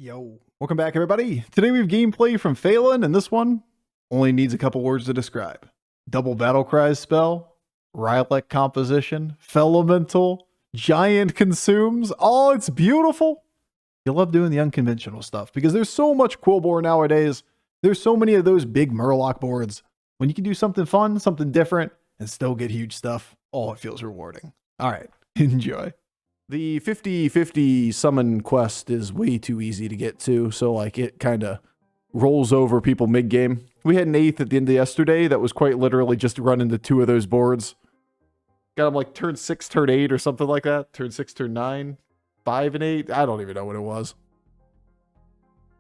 Yo, welcome back everybody. Today we have gameplay from Phelan, and this one only needs a couple words to describe. Double battle cries spell, Rylak composition, Felemental, giant consumes. Oh, it's beautiful. You love doing the unconventional stuff because there's so much Quillbore nowadays. There's so many of those big Murloc boards. When you can do something fun, something different, and still get huge stuff, oh, it feels rewarding. All right, enjoy. The 50-50 summon quest is way too easy to get to, so like it kind of rolls over people mid-game. We had an 8th at the end of yesterday that was quite literally just run into 2 of those boards. Got him like turn 6, turn 8 or something like that. Turn 6, turn 9, 5 and 8. I don't even know what it was.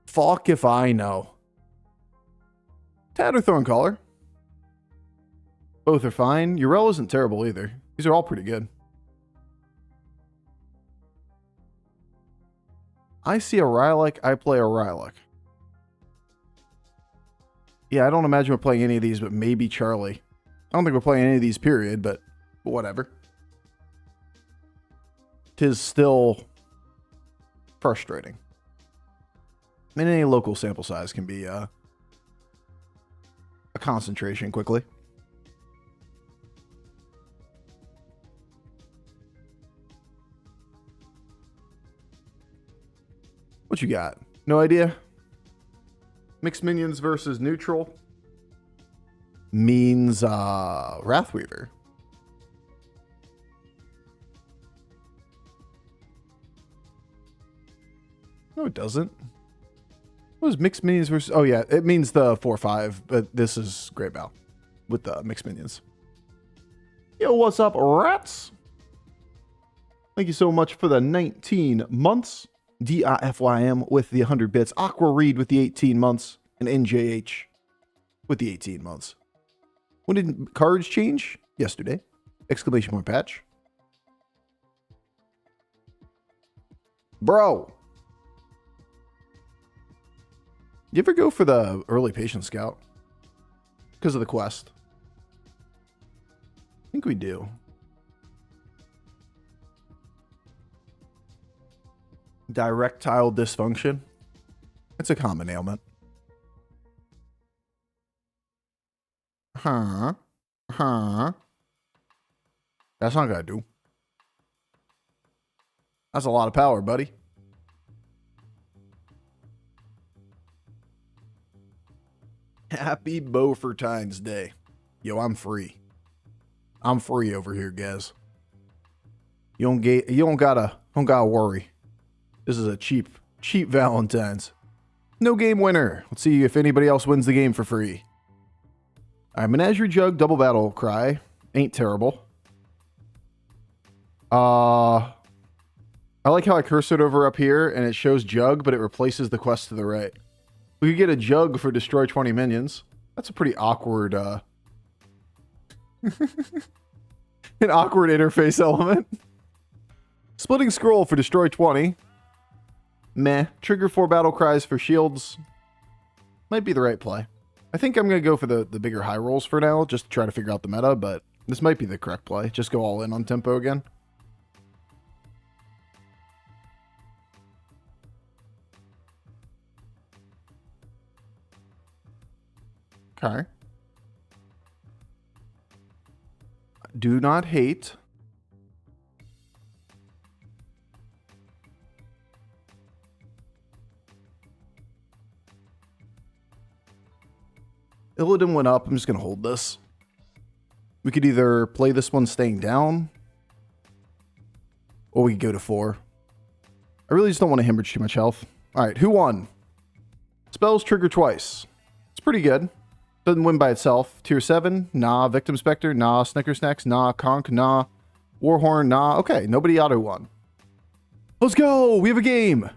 Fuck if I know. Tad or Thorncaller. Both are fine. Urel isn't terrible either. These are all pretty good. I see a Rylak, I play a Rylak. Yeah, I don't imagine we're playing any of these, but maybe Charlie. I don't think we're playing any of these, period, but whatever. 'Tis still frustrating. I mean, any local sample size can be a concentration quickly. What you got? No idea? Mixed minions versus neutral means Wrathweaver. No, it doesn't. What is mixed minions versus... Oh, yeah. It means the 4-5, but this is Great Bow with the mixed minions. Yo, what's up, rats? Thank you so much for the 19 months. DIFYM with the 100 bits. Aqua Reed with the 18 months. And NJH with the 18 months. When did cards change? Yesterday. Exclamation point patch. Bro. You ever go for the early patient scout? Because of the quest. I think we do. Directile dysfunction. It's a common ailment. That's not gonna do. That's a lot of power, buddy. Happy Bofur Day. Yo, I'm free. I'm free over here, guys. You don't gotta worry. This is a cheap Valentine's. No game winner. Let's see if anybody else wins the game for free. Alright, Menagerie Jug, Double Battle Cry. Ain't terrible. I like how I cursored over up here and it shows Jug, but it replaces the quest to the right. We could get a Jug for destroy 20 minions. That's a pretty awkward, an awkward interface element. Splitting Scroll for destroy 20. Meh. Trigger 4 battle cries for shields. Might be the right play. I think I'm going to go for the bigger high rolls for now, just to try to figure out the meta, but this might be the correct play. Just go all in on tempo again. Okay. Do not hate. Illidan went up. I'm just going to hold this. We could either play this one staying down, or we could go to 4. I really just don't want to hemorrhage too much health. All right, who won? Spells trigger twice. It's pretty good. Doesn't win by itself. Tier 7, nah. Victim Spectre, nah. Snickersnacks, nah. Conk, nah. Warhorn, nah. Okay, nobody auto won. Let's go! We have a game!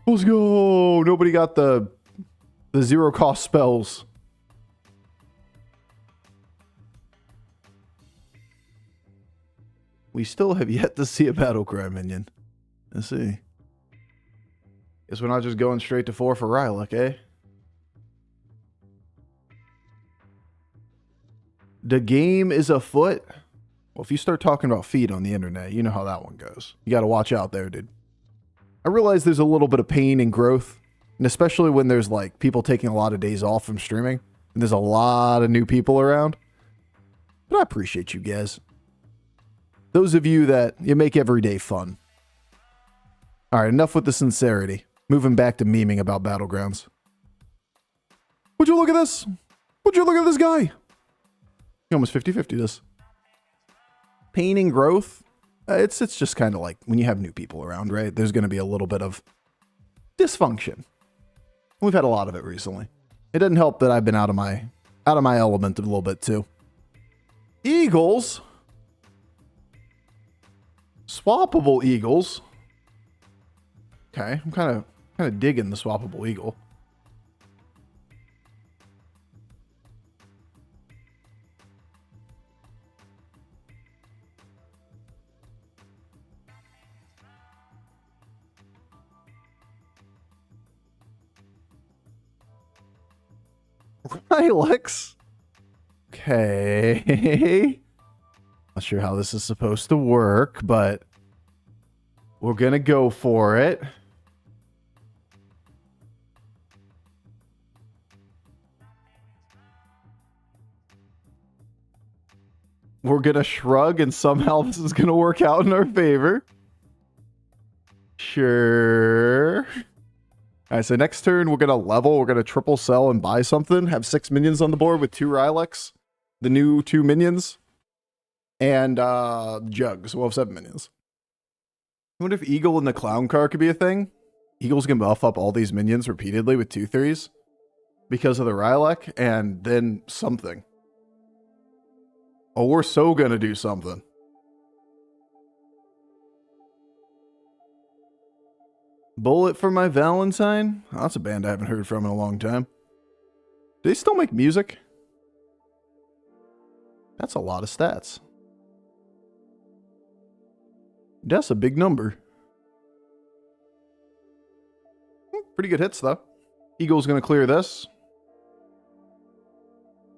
Let's go! Nobody got the zero cost spells. We still have yet to see a Battlecry minion. Let's see. Guess we're not just going straight to 4 for Rylak, eh? The game is afoot. Well, if you start talking about feet on the internet, you know how that one goes. You got to watch out there, dude. I realize there's a little bit of pain and growth, and especially when there's like people taking a lot of days off from streaming, and there's a lot of new people around. But I appreciate you guys. Those of you that you make every day fun. All right, enough with the sincerity. Moving back to memeing about Battlegrounds. Would you look at this? Would you look at this guy? He almost 50-50 this. Pain and growth. It's just kind of like when you have new people around, right? There's going to be a little bit of dysfunction. We've had a lot of it recently. It doesn't help that I've been out of my element a little bit too. Eagles. Swappable eagles. Okay, I'm kind of digging the swappable eagle. Rylak. Okay. Not sure how this is supposed to work, but we're gonna go for it. We're gonna shrug and somehow this is gonna work out in our favor. Sure. All right, so next turn we're gonna level, we're gonna triple sell and buy something, have 6 minions on the board with 2 Rylaks, the new 2 minions, and Jugs. We'll have 7 minions. I wonder if Eagle and the Clown car could be a thing. Eagles can buff up all these minions repeatedly with 2/3s because of the Rylak, and then something. Oh, we're so gonna do something. Bullet for My Valentine? Oh, that's a band I haven't heard from in a long time. Do they still make music? That's a lot of stats. That's a big number. Pretty good hits, though. Eagle's gonna clear this.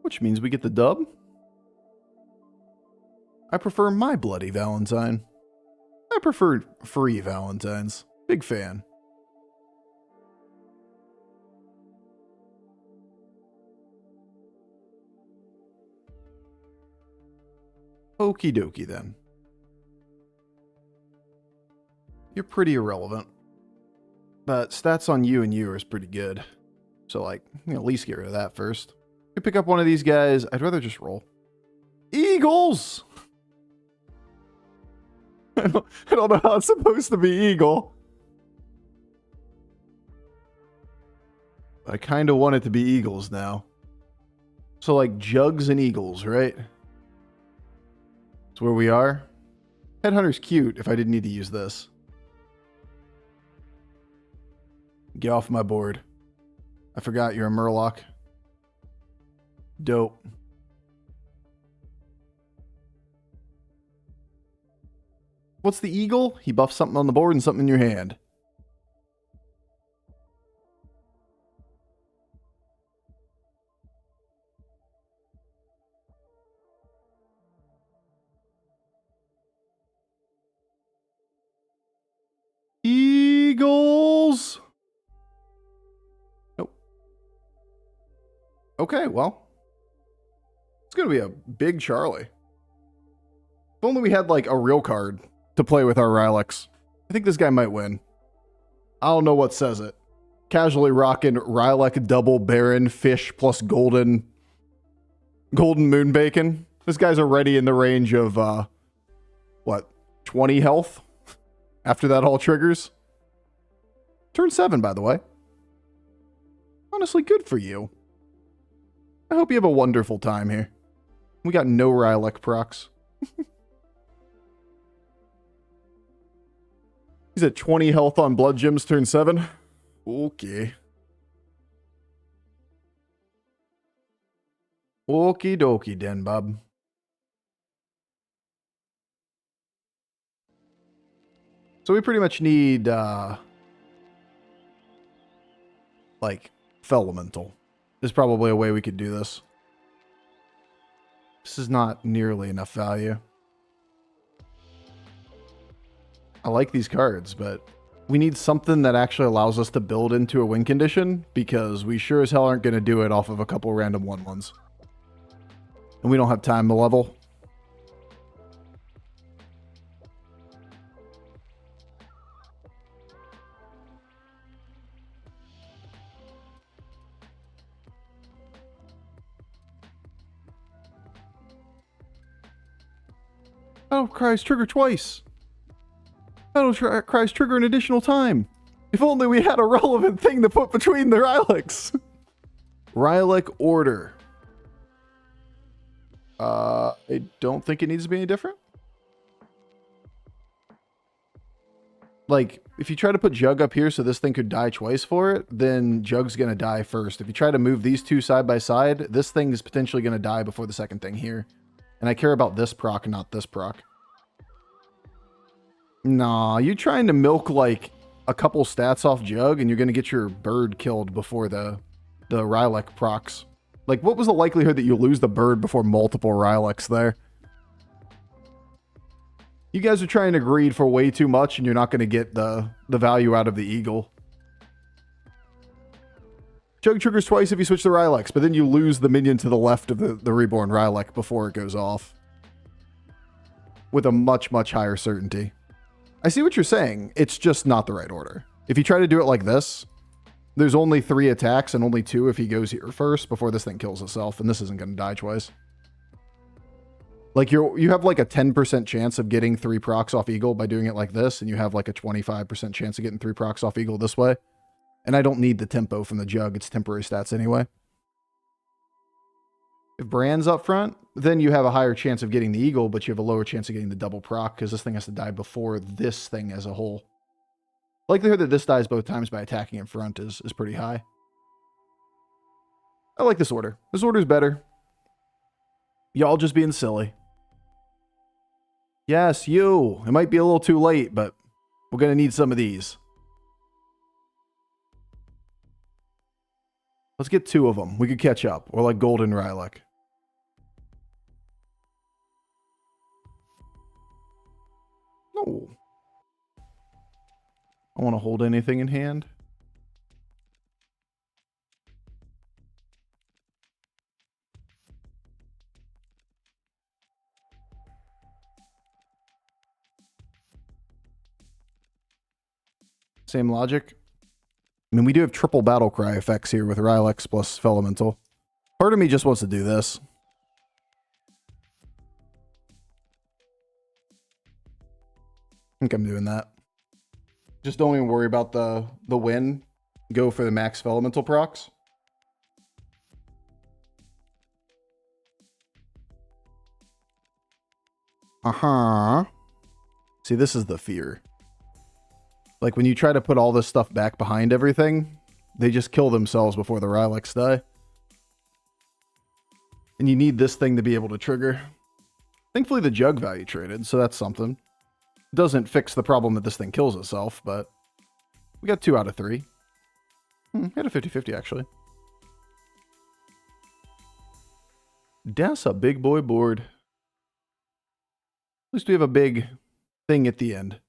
Which means we get the dub. I prefer My Bloody Valentine. I prefer free Valentines. Big fan. Okie dokie then. You're pretty irrelevant. But stats on you and you is pretty good. So like, at least get rid of that first. You pick up one of these guys. I'd rather just roll. Eagles! I don't know how it's supposed to be eagle. I kind of want it to be eagles now. So like Jugs and eagles, right? That's where we are. Headhunter's cute if I didn't need to use this. Get off my board. I forgot you're a Murloc. Dope. What's the eagle? He buffs something on the board and something in your hand. Eagles! Nope. Okay, well. It's going to be a big Charlie. If only we had, like, a real card to play with our Rylaks. I think this guy might win. I don't know what says it. Casually rocking Rylak double Baron fish plus golden moon bacon. This guy's already in the range of, what, 20 health? After that all triggers. Turn 7, by the way. Honestly, good for you. I hope you have a wonderful time here. We got no Rylak procs. He's at 20 health on Blood Gems, turn 7. Okay. Okie dokie, Den Bob. So we pretty much need, like, Felemental. There's probably a way we could do this. This is not nearly enough value. I like these cards, but We need something that actually allows us to build into a win condition, because we sure as hell aren't going to do it off of a couple random 1/1s. And we don't have time to level. Battle cries trigger twice. Battle cries trigger an additional time. If only we had a relevant thing to put between the Rylaks. Rylak order. I don't think it needs to be any different. Like, if you try to put Jug up here so this thing could die twice for it, then Jug's going to die first. If you try to move these two side by side, this thing is potentially going to die before the second thing here. And I care about this proc, not this proc. Nah, you're trying to milk, like, a couple stats off Jug, and you're going to get your bird killed before the Rylak procs. Like, what was the likelihood that you lose the bird before multiple Rylaks there? You guys are trying to greed for way too much, and you're not going to get the value out of the eagle. Jug triggers twice if you switch the Rylaks, but then you lose the minion to the left of the reborn Rylak before it goes off. With a much, much higher certainty. I see what you're saying. It's just not the right order. If you try to do it like this, there's only 3 attacks and only 2 if he goes here first before this thing kills itself, and this isn't going to die twice. Like, you have like a 10% chance of getting 3 procs off Eagle by doing it like this, and you have like a 25% chance of getting 3 procs off Eagle this way. And I don't need the tempo from the Jug. It's temporary stats anyway. If Brand's up front, then you have a higher chance of getting the Eagle, but you have a lower chance of getting the double proc because this thing has to die before this thing as a whole. Likelihood that this dies both times by attacking in front is pretty high. I like this order. This order's better. Y'all just being silly. Yes, you. It might be a little too late, but we're going to need some of these. Let's get 2 of them. We could catch up. Or like Golden Rylak. No. I want to hold anything in hand. Same logic. I mean, we do have triple battle cry effects here with Rylak plus Felemental. Part of me just wants to do this. I think I'm doing that. Just don't even worry about the win. Go for the max Felemental procs. See, this is the fear. Like, when you try to put all this stuff back behind everything, they just kill themselves before the Rylaks die. And you need this thing to be able to trigger. Thankfully, the Jug value traded, so that's something. Doesn't fix the problem that this thing kills itself, but we got 2 out of 3. Had a 50-50, actually. That's a big boy board. At least we have a big thing at the end.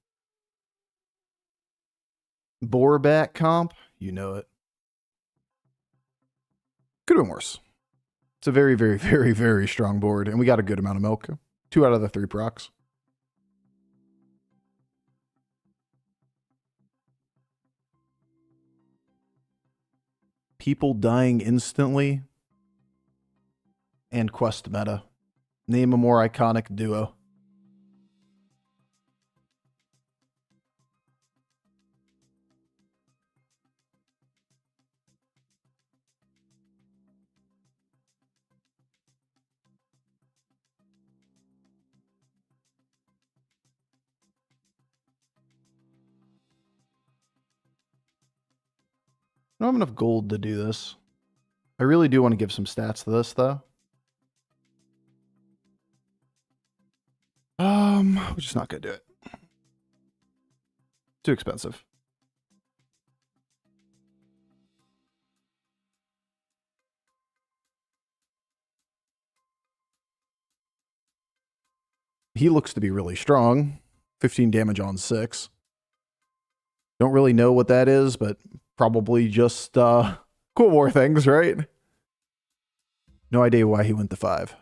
Boarback comp, you know it. Could have been worse. It's a very, very, very, very strong board, and we got a good amount of milk. 2 out of the 3 procs. People dying instantly and quest meta. Name a more iconic duo. I don't have enough gold to do this. I really do want to give some stats to this, though. We're just not going to do it. Too expensive. He looks to be really strong. 15 damage on 6. Don't really know what that is, but probably just cool war things, right? No idea why he went to 5.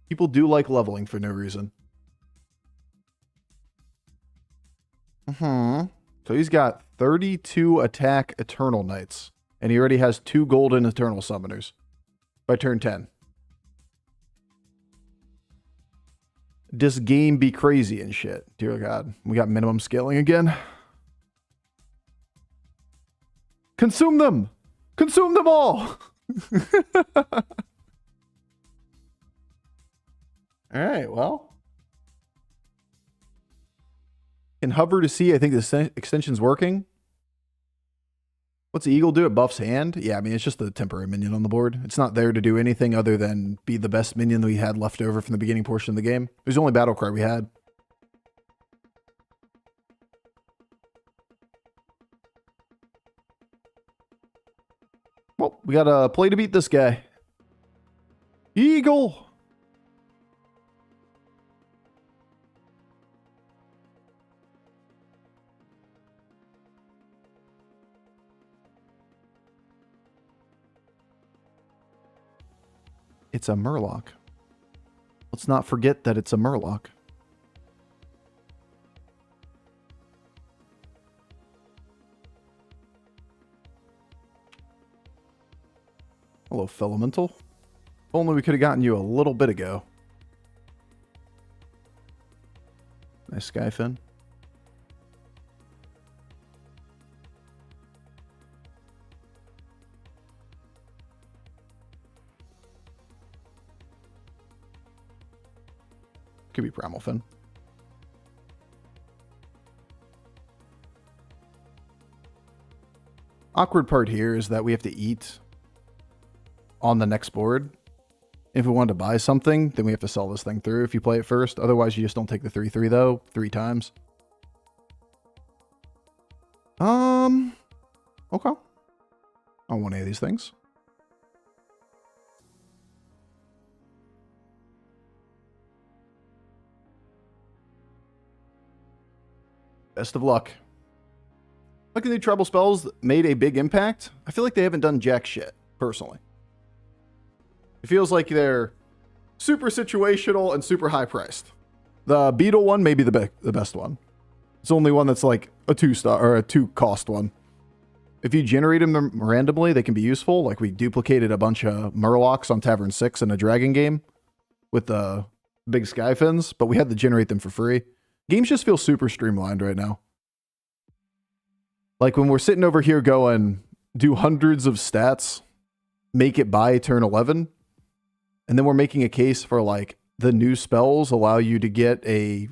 People do like leveling for no reason. So he's got 32 attack Eternal Knights, and he already has 2 golden Eternal Summoners by turn 10. This game be crazy and shit. Dear God, we got minimum scaling again. Consume them! Consume them all! Alright, well. Can hover to see, I think this extension's working. What's the eagle do? It buffs hand? Yeah, I mean, it's just a temporary minion on the board. It's not there to do anything other than be the best minion that we had left over from the beginning portion of the game. It was the only battle cry we had. Well, we got a play to beat this guy. Eagle! It's a Murloc. Let's not forget that it's a Murloc. Hello, Felemental. If only we could have gotten you a little bit ago. Nice Skyfin. Could be Primal Fin. Awkward part here is that we have to eat on the next board. If we wanted to buy something, then we have to sell this thing through if you play it first. Otherwise, you just don't take the 3/3 though, 3 times. Okay. I don't want any of these things. Best of luck. Look at the treble spells that made a big impact. I feel like they haven't done jack shit, personally. It feels like they're super situational and super high priced. The Beetle one may be the best one. It's the only one that's like a 2-star or a 2-cost one. If you generate them randomly, they can be useful. Like we duplicated a bunch of Murlocs on Tavern 6 in a dragon game with the big sky fins, but we had to generate them for free. Games just feel super streamlined right now. Like when we're sitting over here going, do hundreds of stats, make it by turn 11, and then we're making a case for like the new spells allow you to get a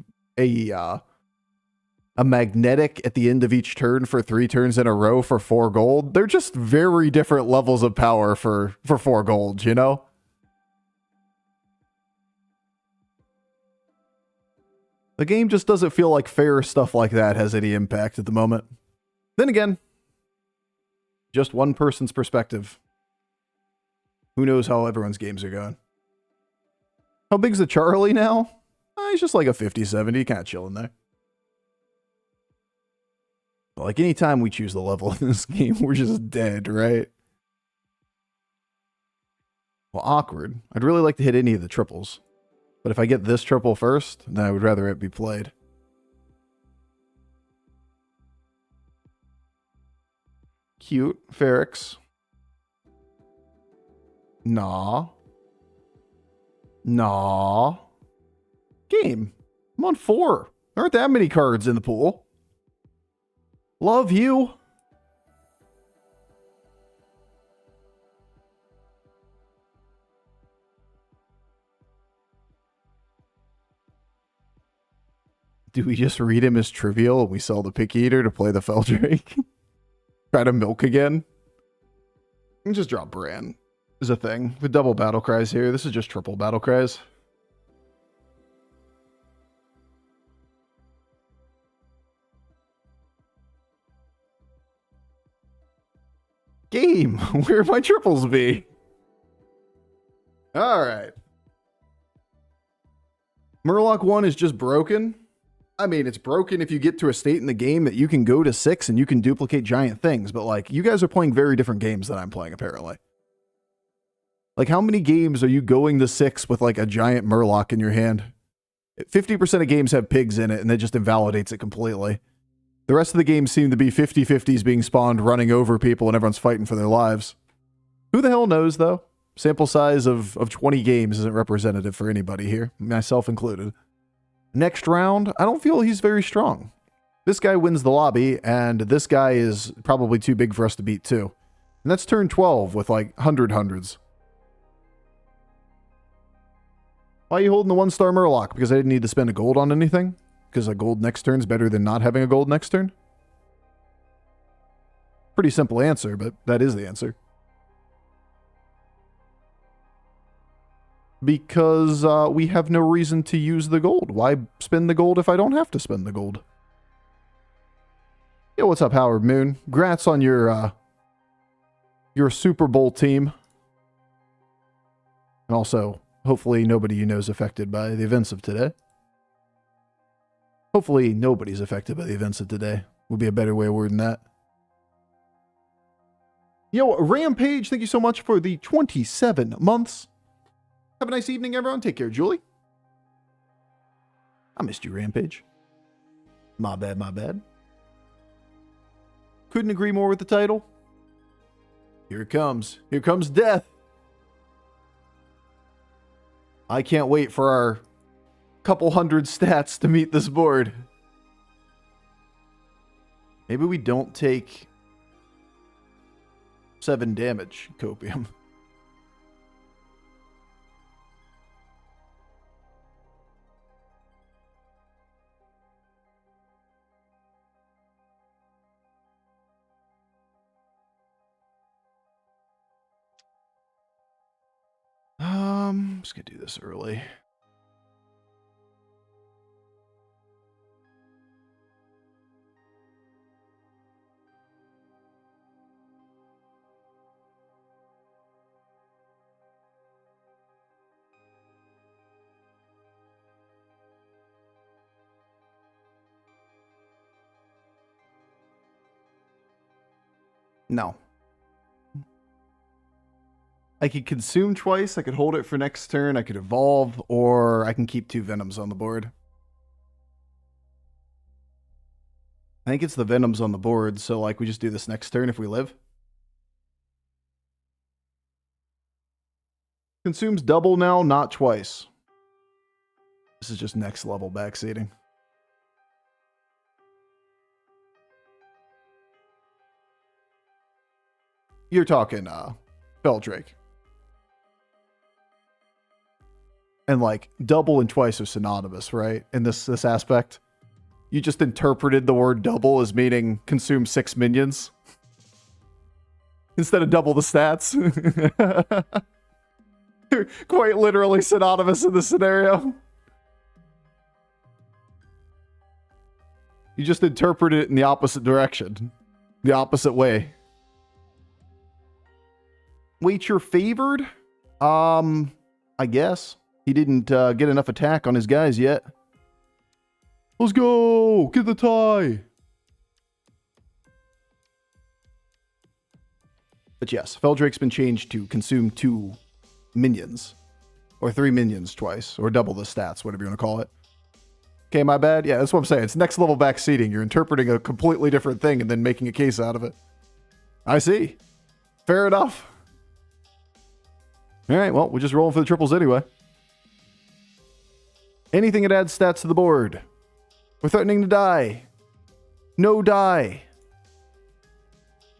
magnetic at the end of each turn for 3 turns in a row for 4 gold. They're just very different levels of power for 4 gold, you know? The game just doesn't feel like fair stuff like that has any impact at the moment. Then again, just one person's perspective. Who knows how everyone's games are going. How big's the Charlie now? He's just like a 50-70, kind of chilling there. But like anytime we choose the level in this game, we're just dead, right? Well, awkward. I'd really like to hit any of the triples. But if I get this triple first, then I would rather it be played. Cute. Ferrix. Nah. Nah. Game. I'm on 4. There aren't that many cards in the pool. Love you. Do we just read him as trivial and we sell the Pick Eater to play the Feldrake? Try to milk again? And just drop Bran is a thing. With double battle cries here, this is just triple battle cries. Game! Where my triples be? Alright. Murloc 1 is just broken. I mean, it's broken if you get to a state in the game that you can go to 6 and you can duplicate giant things, but like, you guys are playing very different games than I'm playing, apparently. Like, how many games are you going to 6 with like a giant murloc in your hand? 50% of games have pigs in it, and that just invalidates it completely. The rest of the games seem to be 50-50s being spawned, running over people, and everyone's fighting for their lives. Who the hell knows, though? Sample size of 20 games isn't representative for anybody here, myself included. Next round, I don't feel he's very strong. This guy wins the lobby, and this guy is probably too big for us to beat, too. And that's turn 12 with, like, hundreds. Why are you holding the 1-star Murloc? Because I didn't need to spend a gold on anything? Because a gold next turn is better than not having a gold next turn? Pretty simple answer, but that is the answer. Because we have no reason to use the gold. Why spend the gold if I don't have to spend the gold? Yo, what's up, Howard Moon? Congrats on your Super Bowl team. And also, hopefully nobody you know is affected by the events of today. Hopefully nobody's affected by the events of today. Would be a better way of wording that. Yo, Rampage, thank you so much for the 27 months. Have a nice evening, everyone. Take care, Julie. I missed you, Rampage. My bad, my bad. Couldn't agree more with the title. Here it comes. Here comes death. I can't wait for our couple hundred stats to meet this board. Maybe we don't take 7 damage, Copium. I'm just gonna do this early. No. I could consume twice, I could hold it for next turn, I could evolve, or I can keep 2 Venoms on the board. I think it's the Venoms on the board, so like we just do this next turn if we live. Consumes double now, not twice. This is just next level backseating. You're talking Feldrake. And like double and twice are synonymous, right? In this aspect. You just interpreted the word double as meaning consume 6 minions. Instead of double the stats. They're quite literally synonymous in this scenario. You just interpret it in the opposite direction. The opposite way. Wait, you're favored? I guess. He didn't get enough attack on his guys yet. Let's go! Get the tie! But yes, Feldrake's been changed to consume 2 minions. Or 3 minions twice. Or double the stats, whatever you want to call it. Okay, my bad. Yeah, that's what I'm saying. It's next level backseating. You're interpreting a completely different thing and then making a case out of it. I see. Fair enough. Alright, well, we're just rolling for the triples anyway. Anything that adds stats to the board. We're threatening to die. No die.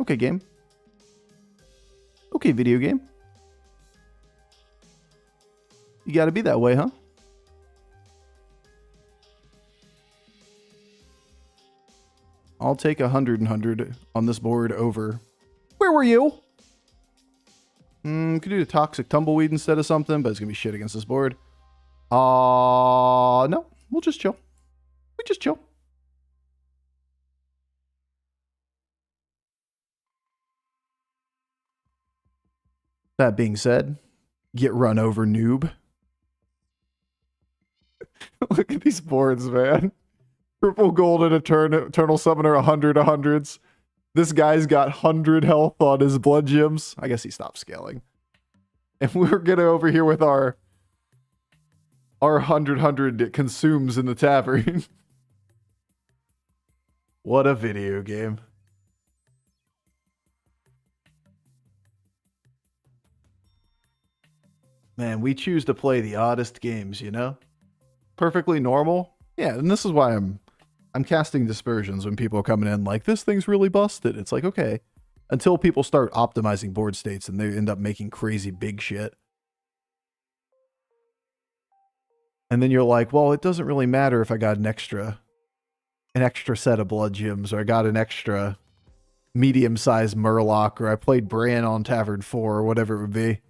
Okay, game. Okay, video game. You gotta be that way, huh? I'll take 100 on this board over. Where were you? Could do a Toxic Tumbleweed instead of something, but it's gonna be shit against this board. No. We'll just chill. We just chill. That being said, get run over, noob. Look at these boards, man. Triple gold and eternal summoner 100 100s. This guy's got 100 health on his blood gems. I guess he stopped scaling. And we're gonna over here with our 100 it consumes in the tavern. What a video game. Man, we choose to play the oddest games, you know? Perfectly normal. Yeah, and this is why I'm casting dispersions when people are coming in like, this thing's really busted. It's like, okay. Until people start optimizing board states and they end up making crazy big shit. And then you're like, well, it doesn't really matter if I got an extra set of blood gems, or I got an extra medium-sized Murloc, or I played Bran on Tavern 4, or whatever it would be.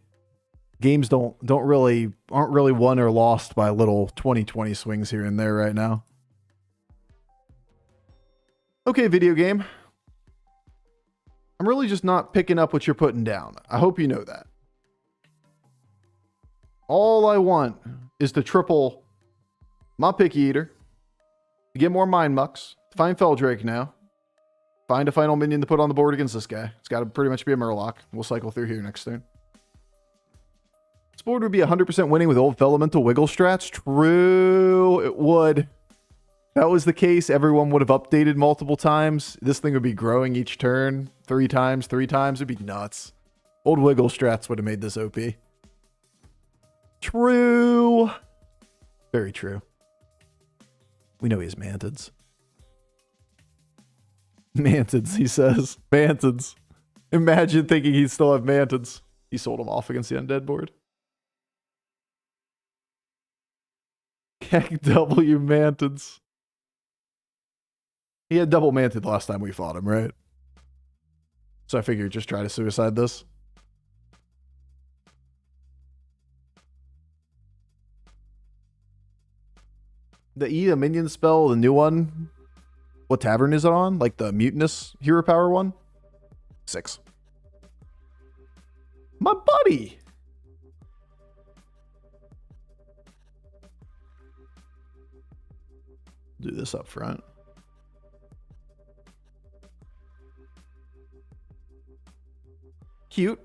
Games aren't really won or lost by little 20/20 swings here and there right now. Okay, video game. I'm really just not picking up what you're putting down. I hope you know that. All I want is to triple my Picky Eater, to get more Mind Mucks, to find Feldrake now, find a final minion to put on the board against this guy. It's got to pretty much be a Murloc. We'll cycle through here next turn. This board would be 100% winning with old Felemental wiggle strats. True, it would. If that was the case, everyone would have updated multiple times. This thing would be growing each turn 3 times. It'd be nuts. Old wiggle strats would have made this OP. True. Very true. We know he has Mantids. Mantids, he says. Mantids. Imagine thinking he'd still have Mantids. He sold them off against the undead board. Heck W Mantids. He had double Mantid last time we fought him, right? So I figured just try to suicide this. The E, a minion spell, the new one. What tavern is it on? Like the mutinous hero power one? 6. My buddy! Do this up front. Cute.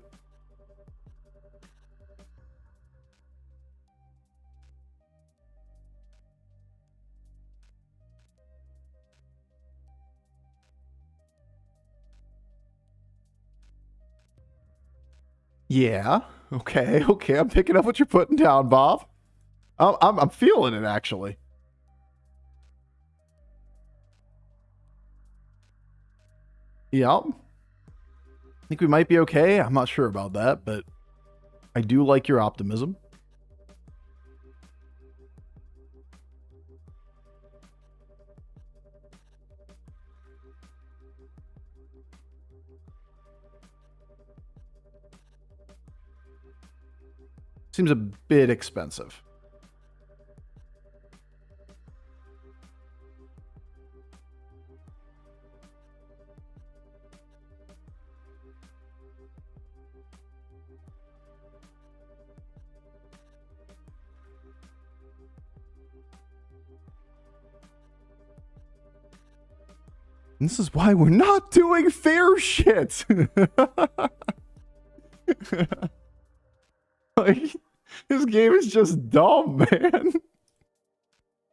Yeah. Okay. I'm picking up what you're putting down, Bob. I'm feeling it, actually. Yep. I think we might be okay. I'm not sure about that, but I do like your optimism. Seems a bit expensive. This is why we're not doing fair shit. Like, this game is just dumb, man.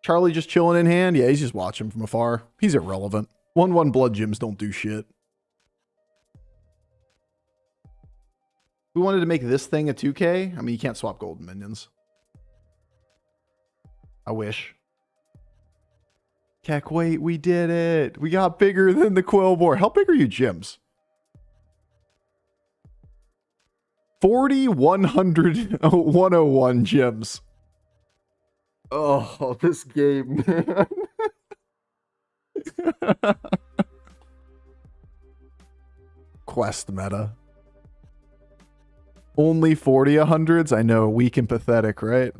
Charlie just chilling in hand? Yeah, he's just watching from afar. He's irrelevant. 1/1 blood gems don't do shit. We wanted to make this thing a 2K. I mean, you can't swap golden minions. I wish. Keck, wait, we did it. We got bigger than the Quillboar. How big are you, Jims? 40, 100, 101 gems. Oh, this game, man. Quest meta. Only 40 100s? I know, weak and pathetic, right?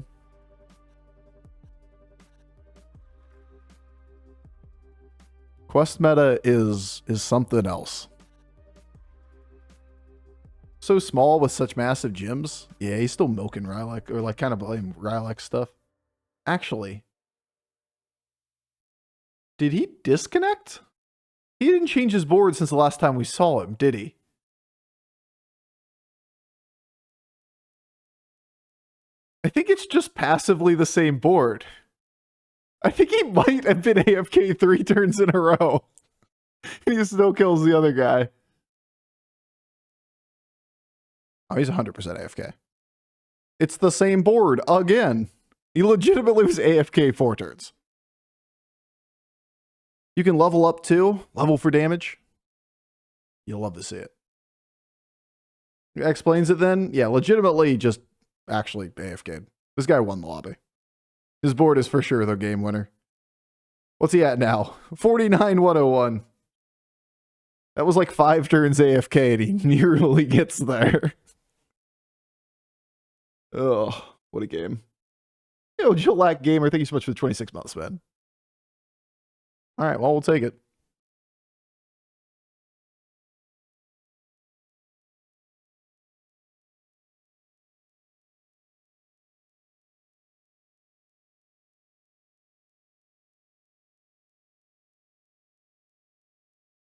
Quest meta is something else. So small with such massive gems. Yeah, he's still milking Rylak, or like kind of blame Rylak stuff. Actually, Did he disconnect? He didn't change his board since the last time we saw him, did he? I think it's just passively the same board. I think he might have been AFK 3 turns in a row. He still kills the other guy. Oh, he's 100% AFK. It's the same board again. He legitimately was AFK 4 turns. You can level up too. Level for damage. You'll love to see it. Explains it then? Yeah, legitimately just actually AFK'd. This guy won the lobby. His board is for sure the game winner. What's he at now? 49-101. That was like 5 turns AFK and he nearly gets there. Oh, what a game. Yo, Rylak Gamer, thank you so much for the 26 months, man. All right, well, we'll take it.